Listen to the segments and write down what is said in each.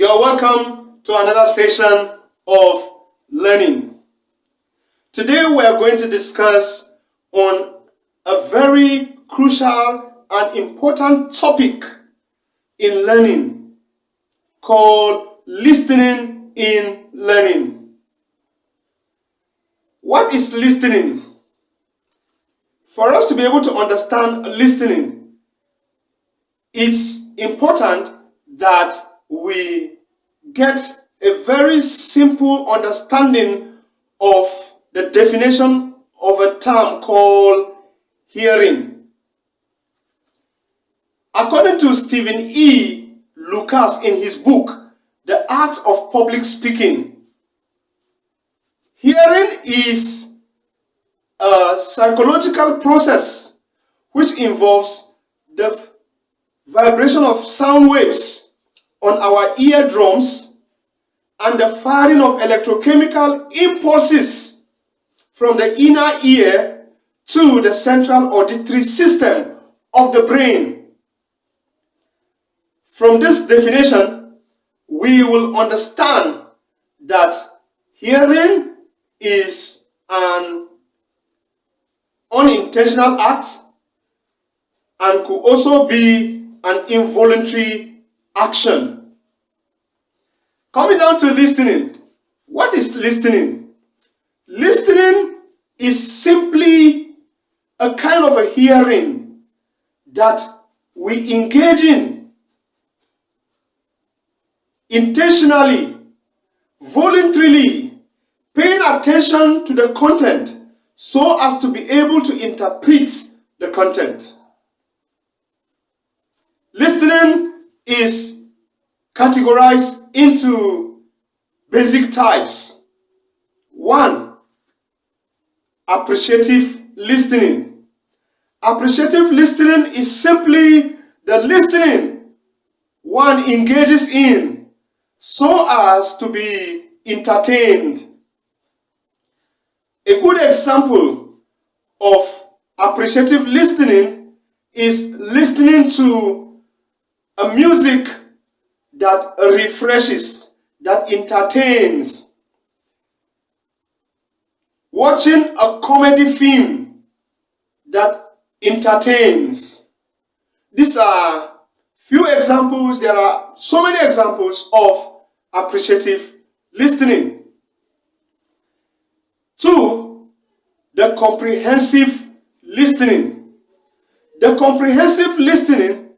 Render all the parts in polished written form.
You're welcome to another session of learning. Today we are going to discuss on a very crucial and important topic in learning called listening in learning. What is listening? For us to be able to understand listening, it's important that we get a very simple understanding of the definition of a term called hearing. According to Stephen E. Lucas in his book, The Art of Public Speaking, hearing is a psychological process which involves the vibration of sound waves on our eardrums and the firing of electrochemical impulses from the inner ear to the central auditory system of the brain. From this definition, we will understand that hearing is an unintentional act and could also be an involuntary action. Coming down to listening. What is listening? Listening is simply a kind of a hearing that we engage in intentionally, voluntarily, paying attention to the content so as to be able to interpret the content. Listening is categorized into basic types. 1. Appreciative listening. Appreciative listening is simply the listening one engages in so as to be entertained. A good example of appreciative listening is listening to a music that refreshes, that entertains. Watching a comedy film that entertains. These are few examples. There are so many examples of appreciative listening. 2. The comprehensive listening. The comprehensive listening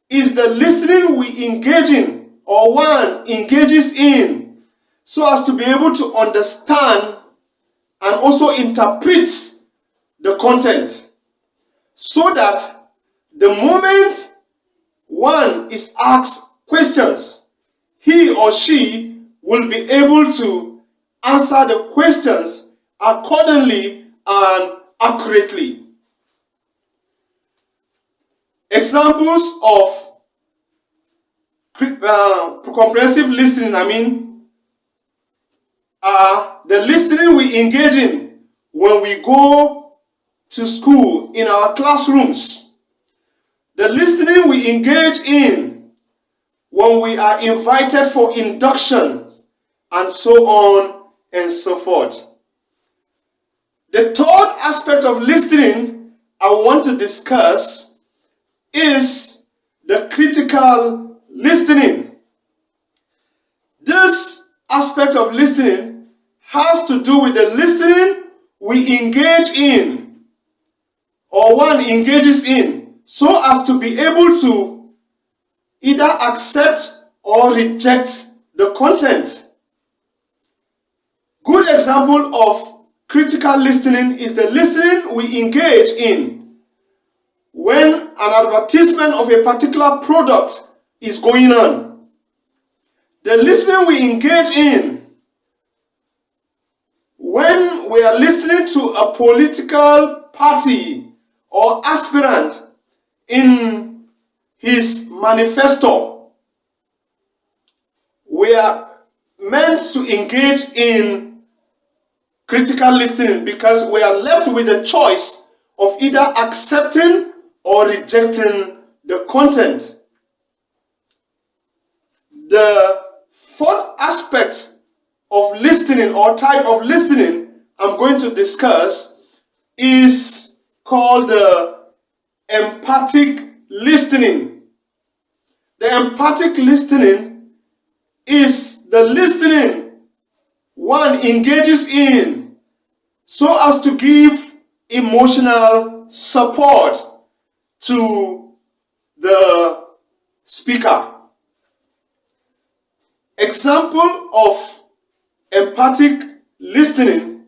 is the listening we engage in, or one engages in, so as to be able to understand and also interpret the content, so that the moment one is asked questions, he or she will be able to answer the questions accordingly and accurately. Examples of comprehensive listening, are the listening we engage in when we go to school in our classrooms, the listening we engage in when we are invited for inductions, and so on and so forth. The third aspect of listening I want to discuss is the critical listening. This aspect of listening has to do with the listening we engage in, or one engages in, so as to be able to either accept or reject the content. Good example of critical listening is the listening we engage in when an advertisement of a particular product is going on. The listening we engage in when we are listening to a political party or aspirant in his manifesto. We are meant to engage in critical listening because we are left with the choice of either accepting or rejecting the content. The fourth aspect of listening or type of listening I'm going to discuss is called the empathic listening. The empathic listening is the listening one engages in so as to give emotional support to the speaker. Example of empathic listening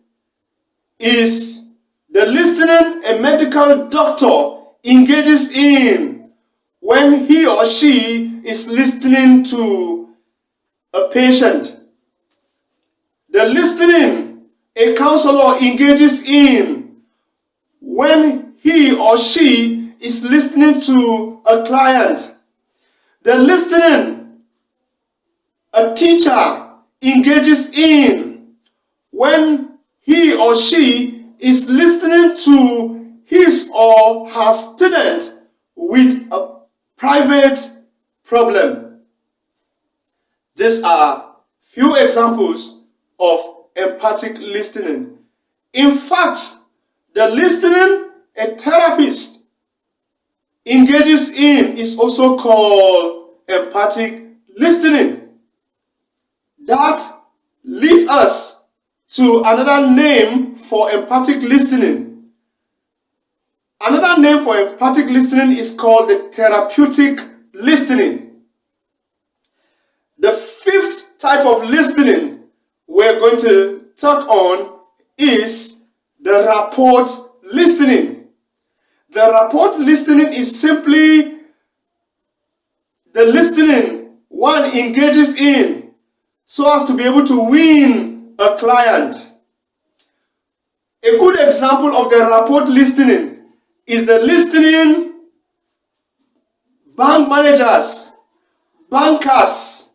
is the listening a medical doctor engages in when he or she is listening to a patient. The listening a counselor engages in when he or she is listening to a client. The listening a teacher engages in when he or she is listening to his or her student with a private problem. These are few examples of empathic listening. In fact, the listening a therapist engages in is also called empathic listening. That leads us to another name for empathic listening. Another name for empathic listening is called the therapeutic listening. The fifth type of listening we're going to talk on is the rapport listening. The rapport listening is simply the listening one engages in so as to be able to win a client. A good example of the rapport listening is the listening bank managers, bankers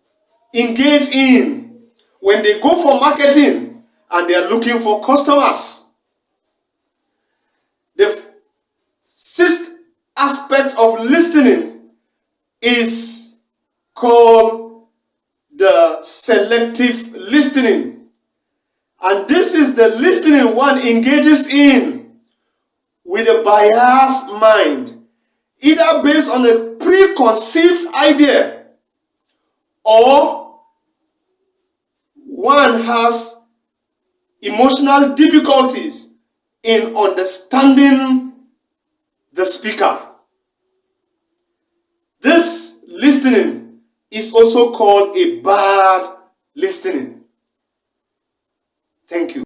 engage in when they go for marketing and they are looking for customers. The sixth aspect of listening is called the selective listening. And this is the listening one engages in with a biased mind, either based on a preconceived idea or one has emotional difficulties in understanding the speaker. This listening is also called a bad listening.